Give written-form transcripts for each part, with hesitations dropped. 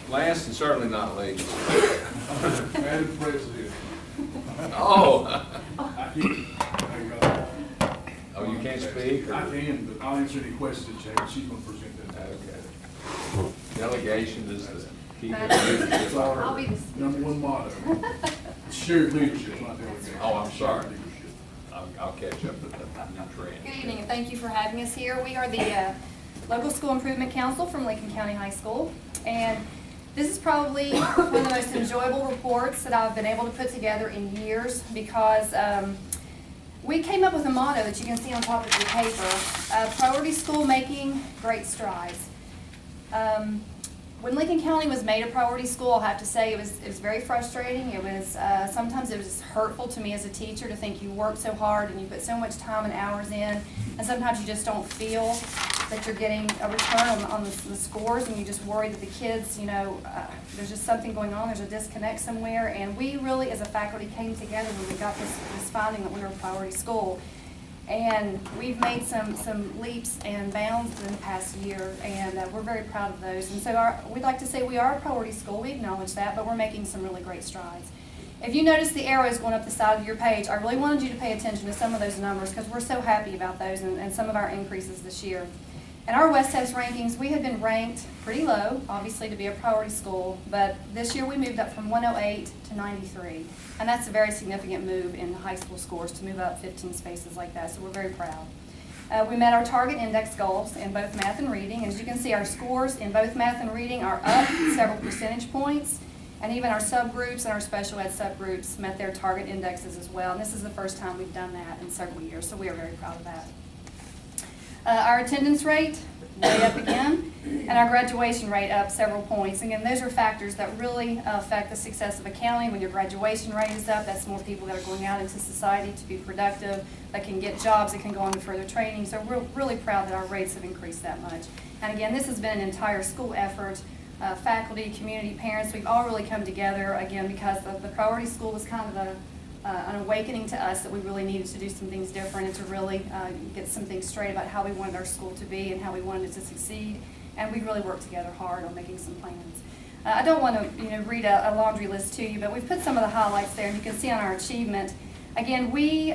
Last and certainly not least. Madam President, Oh, I can't, oh, you can't speak? or- I can, but I'll answer any questions that you have. She's gonna present that. Okay. Delegation is the key. It's our I'll be the number one motto. Shared leadership, not delegation. Oh, I'm sorry. Shared leadership. I'll catch up with the new trend. Good evening, and thank you for having us here. We are the Local School Improvement Council from Lincoln County High School, and this is probably one of the most enjoyable reports that I've been able to put together in years because we came up with a motto that you can see on top of your paper, priority school making great strides. When Lincoln County was made a priority school, I'll have to say it was very frustrating. It was sometimes it was just hurtful to me as a teacher to think you work so hard and you put so much time and hours in, and sometimes you just don't feel that you're getting a return on the scores, and you just worry that the kids, you know, there's just something going on. There's a disconnect somewhere, and we really, as a faculty, came together when we got this finding that we were a priority school. And we've made some leaps and bounds in the past year, and we're very proud of those. And so we'd like to say we are a priority school. We acknowledge that, but we're making some really great strides. If you notice the arrows going up the side of your page, I really wanted you to pay attention to some of those numbers because we're so happy about those and some of our increases this year. In our West Test rankings, we had been ranked pretty low, obviously, to be a priority school, but this year we moved up from 108 to 93. And that's a very significant move in the high school scores to move up 15 spaces like that, so we're very proud. We met our target index goals in both math and reading, and as you can see, our scores in both math and reading are up several percentage points, and even our subgroups and our special ed subgroups met their target indexes as well, and this is the first time we've done that in several years, so we are very proud of that. Our attendance rate, way up again, and our graduation rate up several points. Again, those are factors that really affect the success of a county. When your graduation rate is up, that's more people that are going out into society to be productive, that can get jobs, that can go on to further training. So we're really proud that our rates have increased that much. And again, this has been an entire school effort. Faculty, community, parents, we've all really come together, again, because the priority school was kind of an awakening to us that we really needed to do some things different and to really get some things straight about how we wanted our school to be and how we wanted it to succeed. And we really worked together hard on making some plans. I don't want to read a laundry list to you, but we've put some of the highlights there, and you can see on our achievement. Again, we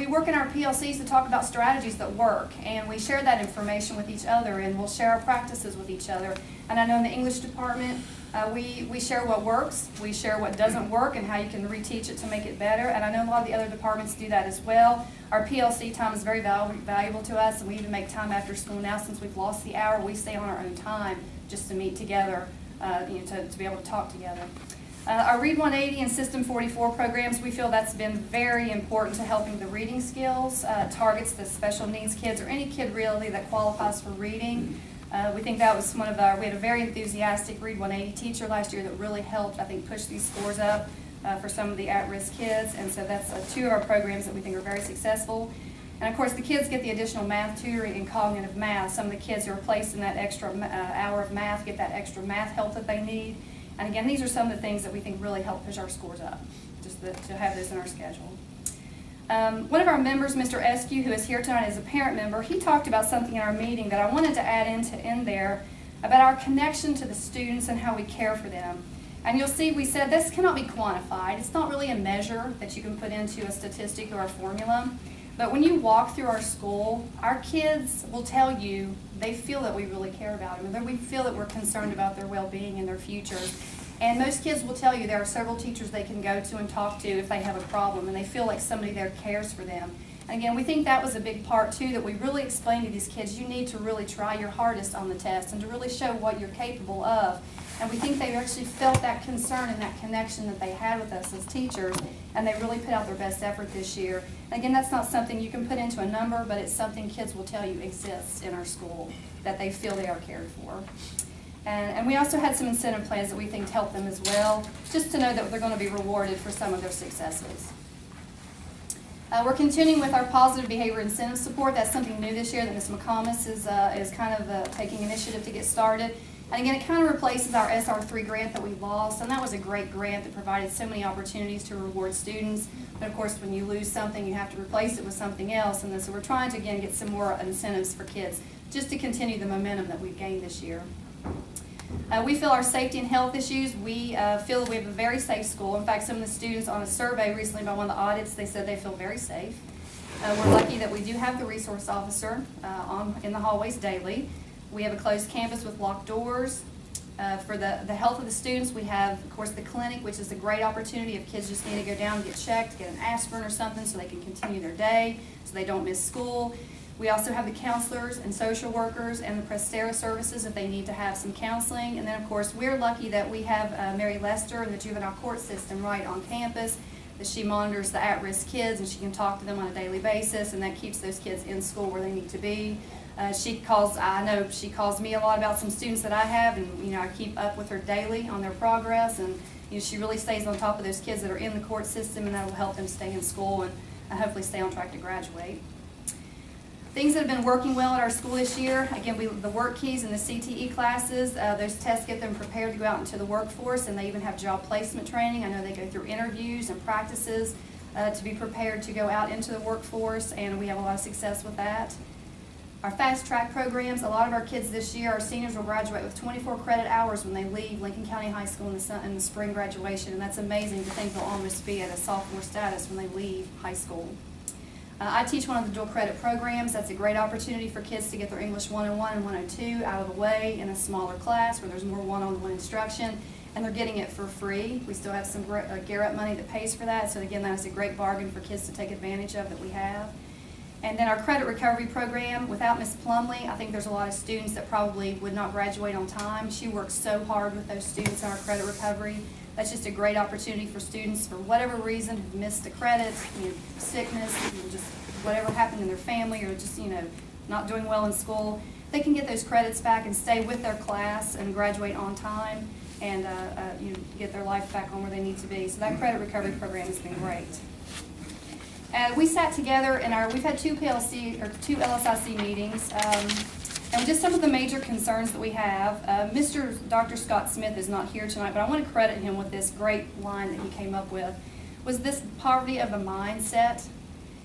work in our PLCs to talk about strategies that work, and we share that information with each other, and we'll share our practices with each other. And I know in the English department, we share what works, we share what doesn't work and how you can reteach it to make it better, and I know a lot of the other departments do that as well. Our PLC time is very valuable to us, and we even make time after school now. Since we've lost the hour, we stay on our own time just to meet together, to be able to talk together. Our Read 180 and System 44 programs, we feel that's been very important to helping the reading skills, targets the special needs kids or any kid really that qualifies for reading. We think that was we had a very enthusiastic Read 180 teacher last year that really helped, I think, push these scores up for some of the at-risk kids. And so that's two of our programs that we think are very successful. And of course, the kids get the additional math tutoring and cognitive math. Some of the kids who are placed in that extra hour of math get that extra math help that they need. And again, these are some of the things that we think really help push our scores up, just to have this in our schedule. One of our members, Mr. Eskew, who is here tonight as a parent member, he talked about something in our meeting that I wanted to add in there about our connection to the students and how we care for them. And you'll see we said this cannot be quantified. It's not really a measure that you can put into a statistic or a formula. But when you walk through our school, our kids will tell you they feel that we really care about them, and that we feel that we're concerned about their well-being and their futures. And most kids will tell you there are several teachers they can go to and talk to if they have a problem, and they feel like somebody there cares for them. And again, we think that was a big part too, that we really explained to these kids, you need to really try your hardest on the test and to really show what you're capable of. And we think they actually felt that concern and that connection that they had with us as teachers, and they really put out their best effort this year. And again, that's not something you can put into a number, but it's something kids will tell you exists in our school, that they feel they are cared for. And we also had some incentive plans that we think help them as well, just to know that they're going to be rewarded for some of their successes. We're continuing with our positive behavior incentive support. That's something new this year that Ms. McComas is kind of taking initiative to get started. And again, it kind of replaces our SR3 grant that we lost, and that was a great grant that provided so many opportunities to reward students. But of course, when you lose something, you have to replace it with something else. And so we're trying to, again, get some more incentives for kids just to continue the momentum that we've gained this year. We feel our safety and health issues, we feel that we have a very safe school. In fact, some of the students on a survey recently by one of the audits, they said they feel very safe. We're lucky that we do have the resource officer in the hallways daily. We have a closed campus with locked doors. For the health of the students, we have, of course, the clinic, which is a great opportunity if kids just need to go down and get checked, get an aspirin or something so they can continue their day, so they don't miss school. We also have the counselors and social workers and the Prestera services if they need to have some counseling. And then, of course, we're lucky that we have Mary Lester in the juvenile court system right on campus, that she monitors the at-risk kids and she can talk to them on a daily basis, and that keeps those kids in school where they need to be. I know she calls me a lot about some students that I have, and I keep up with her daily on their progress, and she really stays on top of those kids that are in the court system, and that will help them stay in school and hopefully stay on track to graduate. Things that have been working well at our school this year, again, the work keys and the CTE classes, those tests get them prepared to go out into the workforce, and they even have job placement training. I know they go through interviews and practices to be prepared to go out into the workforce, and we have a lot of success with that. Our fast track programs, a lot of our kids this year, our seniors will graduate with 24 credit hours when they leave Lincoln County High School in the spring graduation, and that's amazing to think they'll almost be at a sophomore status when they leave high school. I teach one of the dual credit programs. That's a great opportunity for kids to get their English 101 and 102 out of the way in a smaller class where there's more one-on-one instruction, and they're getting it for free. We still have some Garrett money that pays for that, so again, that is a great bargain for kids to take advantage of that we have. And then our credit recovery program, without Ms. Plumley, I think there's a lot of students that probably would not graduate on time. She works so hard with those students in our credit recovery. That's just a great opportunity for students, for whatever reason, who've missed the credits, sickness, just whatever happened in their family, or just not doing well in school. They can get those credits back and stay with their class and graduate on time, and get their life back on where they need to be. So that credit recovery program has been great. We sat together we've had two LSIC meetings, and just some of the major concerns that we have. Dr. Scott Smith is not here tonight, but I want to credit him with this great line that he came up with, was this poverty of the mindset.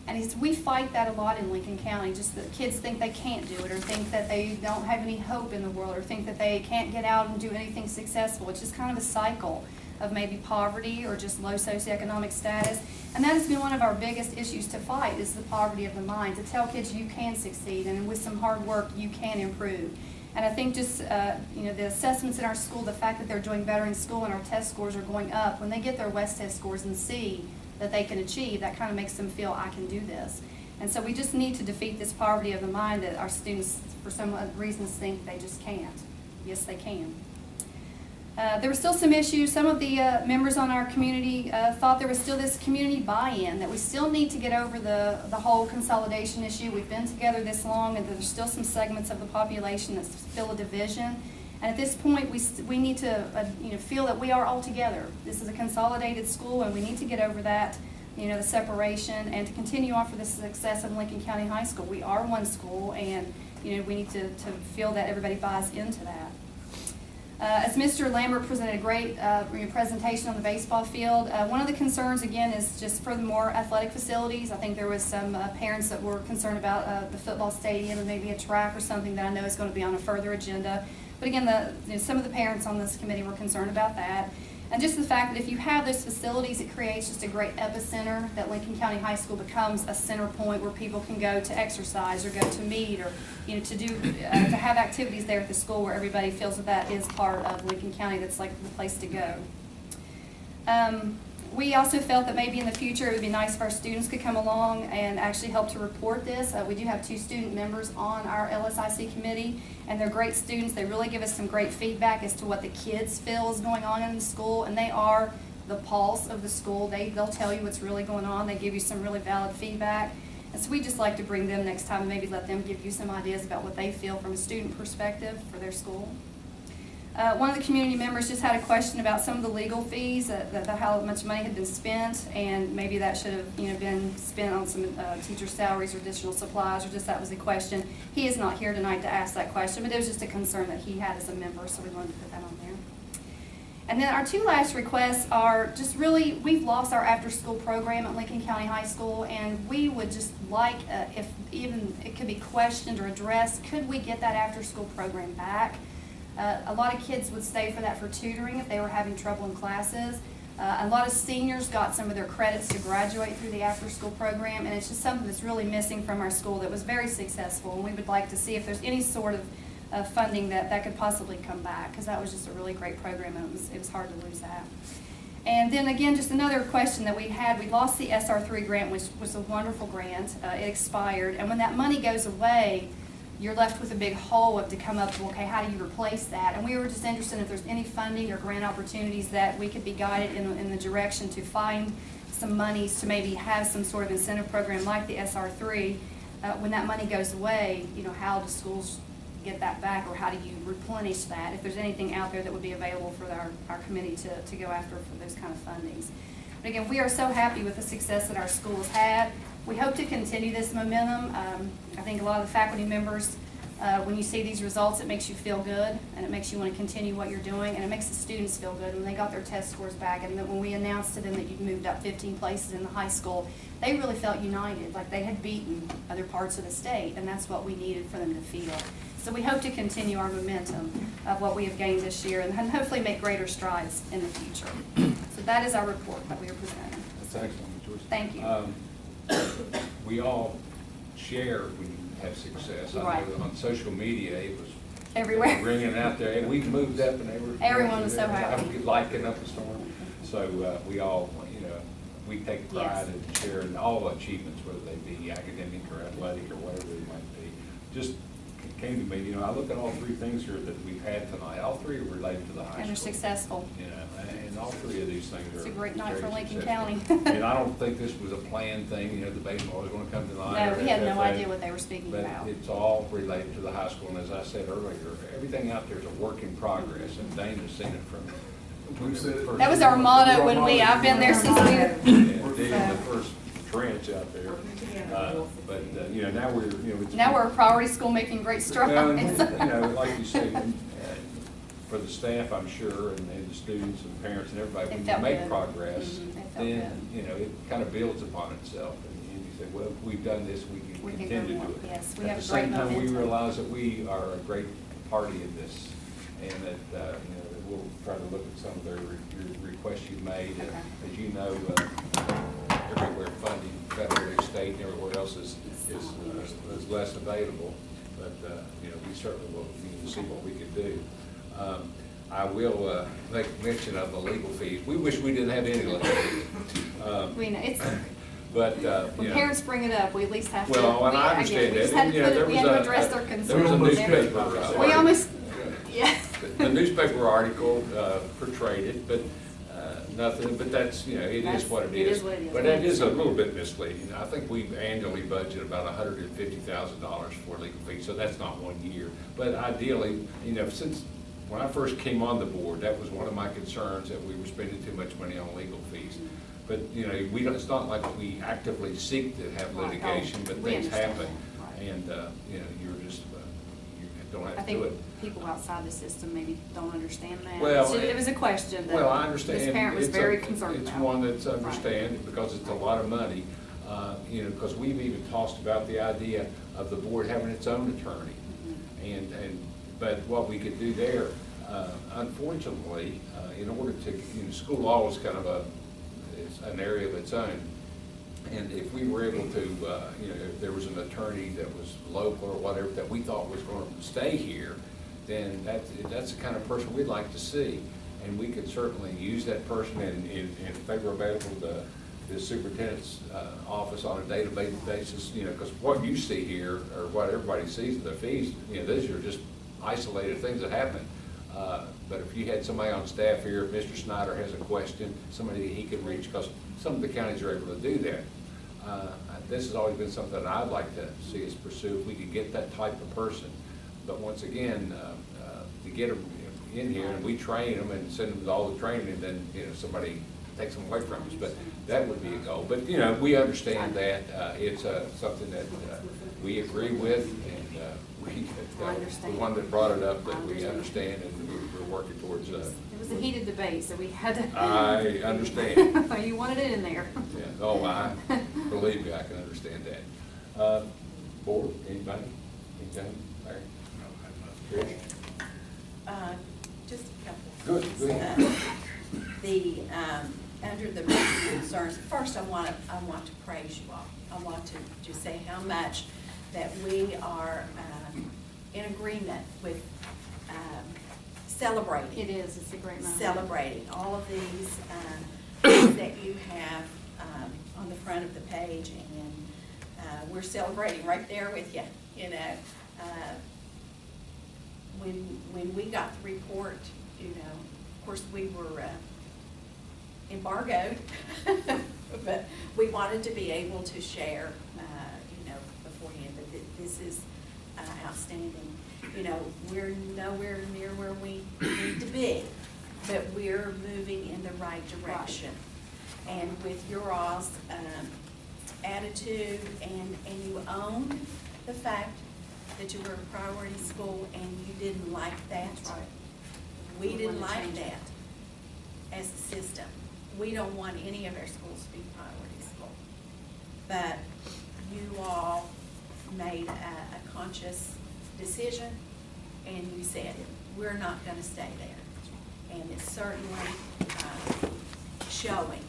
And we fight that a lot in Lincoln County, just that kids think they can't do it, or think that they don't have any hope in the world, or think that they can't get out and do anything successful. It's just kind of a cycle of maybe poverty or just low socioeconomic status. And that has been one of our biggest issues to fight, is the poverty of the mind, to tell kids you can succeed, and with some hard work you can improve. And I think just the assessments in our school, the fact that they're doing better in school and our test scores are going up, when they get their West test scores and see that they can achieve, that kind of makes them feel, I can do this. And so we just need to defeat this poverty of the mind that our students, for some reasons, think they just can't. Yes, they can. There were still some issues. Some of the members on our community thought there was still this community buy-in, that we still need to get over the whole consolidation issue. We've been together this long, and there's still some segments of the population that feel a division. And at this point, we need to feel that we are all together. This is a consolidated school, and we need to get over that, the separation, and to continue on for the success of Lincoln County High School. We are one school, and we need to feel that everybody buys into that. As Mr. Lambert presented a great presentation on the baseball field, one of the concerns, again, is just for the more athletic facilities. I think there was some parents that were concerned about the football stadium and maybe a track or something that I know is going to be on a further agenda. But again, some of the parents on this committee were concerned about that. And just the fact that if you have those facilities, it creates just a great epicenter, that Lincoln County High School becomes a center point where people can go to exercise or go to meet, or to have activities there at the school where everybody feels that is part of Lincoln County. That's like the place to go. We also felt that maybe in the future it would be nice if our students could come along and actually help to report this. We do have 2 student members on our LSIC committee, and they're great students. They really give us some great feedback as to what the kids feel is going on in the school, and they are the pulse of the school. They'll tell you what's really going on. They give you some really valid feedback. And so we just like to bring them next time and maybe let them give you some ideas about what they feel from a student perspective for their school. One of the community members just had a question about some of the legal fees, how much money had been spent, and maybe that should have been spent on some teacher salaries or additional supplies, or just that was the question. He is not here tonight to ask that question, but it was just a concern that he had as a member, so we wanted to put that on there. And then our 2 last requests are just really, we've lost our after-school program at Lincoln County High School, and we would just like, if even it could be questioned or addressed, could we get that after-school program back? A lot of kids would stay for that for tutoring if they were having trouble in classes. A lot of seniors got some of their credits to graduate through the after-school program, and it's just something that's really missing from our school that was very successful, and we would like to see if there's any sort of funding that could possibly come back, because that was just a really great program, and it was hard to lose that. And then again, just another question that we had, we lost the SR3 grant, which was a wonderful grant. It expired, and when that money goes away, you're left with a big hole of to come up with, okay, how do you replace that? And we were just interested if there's any funding or grant opportunities that we could be guided in the direction to find some monies to maybe have some sort of incentive program like the SR3. When that money goes away, you know, how do schools get that back, or how do you replenish that? If there's anything out there that would be available for our committee to go after for those kind of fundings. But again, we are so happy with the success that our school has had. We hope to continue this momentum. I think a lot of the faculty members, when you see these results, it makes you feel good, and it makes you want to continue what you're doing, and it makes the students feel good when they got their test scores back, and then when we announced to them that you'd moved up 15 places in the high school, they really felt united, like they had beaten other parts of the state, and that's what we needed for them to feel. So we hope to continue our momentum of what we have gained this year, and hopefully make greater strides in the future. So that is our report that we are presenting. That's excellent, Joyce. Thank you. We all share when you have success. I Right. know on social media, it was Everywhere. ringing out there, and we moved up, and Everyone was so happy. Liking up the storm. So we all, you know, we take pride Yes. in sharing all achievements, whether they be academic or athletic or whatever they might be. Just came to me, you know, I look at all three things here that we've had tonight. All three are related to the high school. And they're successful. You know, and all three of these things are. It's a great night very for Lincoln successful. County. And I don't think this was a planned thing, you know, the baseball was gonna come tonight. No, or we had no FFA, idea what they were speaking but about. it's all related to the high school, and as I said earlier, everything out there is a work in progress, and Dana's seen it from. We've said it. That was our motto when I've been there since we. Yeah, digging the first trench out there. But, you know, now we're, you know. Now we're a priority school making great strides. Well, you know, like you say, for the staff, I'm sure, and the students and parents and everybody, It when you felt make good. progress, Mhm, it felt then, good. you know, it kind of builds upon itself. And you say, well, if we've done this, we We can can continue go to do more. it. Yes, we have At the a great same time, we momentum. realize that we are a great party in this, and that, you know, that we'll try to look at some of the requests you made. Okay. As you know, everywhere funding, federal, state, and everywhere else is less available, but, you know, we certainly will need to see what we can do. I will make mention of the legal fees. We wish we didn't have any legal fees. We know, it's, But, when you know. parents bring it up, we at least have to. Well, and I understand we just that. had And, to you know, put it- there we was had to a- address their there concerns. was a newspaper, We almost, yeah. The newspaper article portrayed it, but nothing, but that's, you know, it is what it is. It is what it is. But that is a little bit misleading. I think we annually budget about $150,000 for legal fees, so that's not 1 year. But ideally, you know, since, when I first came on the board, that was one of my concerns, that we were spending too much money on legal fees. But, you know, we don't, it's not like we actively seek to have Right. litigation, but We things understand happen. that. Right. And, you know, you're just, you don't I have to do think it. people outside the system maybe don't understand that. Well, It was a question that Well, I understand. this parent was It's very a- concerned about. It's one that's Right. understand, because it's a lot of money, you know, because we've even tossed about the idea of the board having its own attorney. Mm-hmm. But what we could do there, unfortunately, in order to, you know, school law is kind of it's an area of its own. And if we were able to, you know, if there was an attorney that was local or whatever that we thought was going to stay here, then that's the kind of person we'd like to see. And we could certainly use that person, and if they were available to the superintendent's office on a day-to-day basis, you know, because what you see here, or what everybody sees in the fees, you know, these are just isolated things that happen. But if you had somebody on staff here, if Mr. Snyder has a question, somebody he could reach, because some of the counties are able to do that. This has always been something that I'd like to see us pursue, if we could get that type of person. But once again, to get them in here, and we train them and send them to all the training, and then, you know, somebody takes them away from us. But that would be a goal. But, you know, we understand that. It's something that we agree with, and the one that brought it up, that we understand, and we're working towards. It was a heated debate, so we had to. I understand. You wanted it in there. Yeah, oh, believe me, I can understand that. Board, anybody? Anything? Larry? Trish? Just a couple. Good, things. go ahead. Under the major concerns, first I want to praise you all. I want to just say how much that we are in agreement with celebrating. It is, it's a great moment. Celebrating all of these things that you have on the front of the page, and we're celebrating right there with you, you know. When we got the report, you know, of course, we were embargoed, but we wanted to be able to share, you know, beforehand, but this is outstanding. You know, we're nowhere near where we need to be, but we're moving in the right direction. And with your all's attitude, and you owned the fact that you were a priority school and you didn't like that. That's right. We We didn't wanted to like change it. that as a system. We don't want any of our schools to be priority school. But you all made a conscious decision, and you said, we're not gonna stay there. And it's certainly showing